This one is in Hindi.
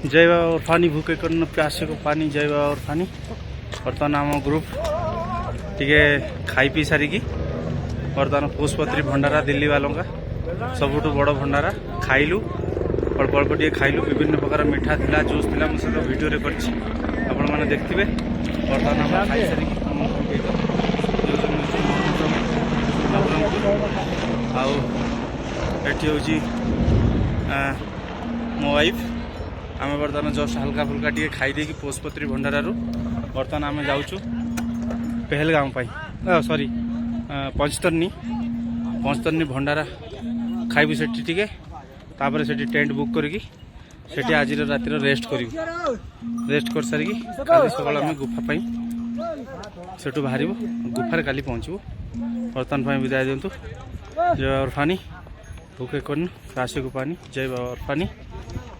जय बाबा और फानी भूखे कर प्यासे को पानी जय बाबा और फानी बर्तमान आम ग्रुप टे खाई पी सारिकी बर्तमान पुष्पत्री भंडारा दिल्ली वालों का सबुठ बड़ भंडारा खाइलु अल्प अल्प टे खाइलु विभिन्न प्रकार मीठा थिला जूस थिला मु सब वीडियो रे करछि आपण माने देखथिबे बर्तमान हम खाई सारिकी आउ एठी होची मो वाइफ आम बर्तमान जस्ट हल्का फुल्का टे खाई दे पुष्पत्री भंडारा बर्तमान आम जाऊँ पहलगाम सॉरी पंचतरनी भंडारा खाइबू से टे टेंट बुक करके आज रातिर रेस्ट कर सारी काली सकाल आम गुफा से बाहर गुफार काली पहुँचबू बर्तमान विदाय दिंतु जय बाबा और फानी भूखे कन प्यासे को पानी जय बाबा और फानी।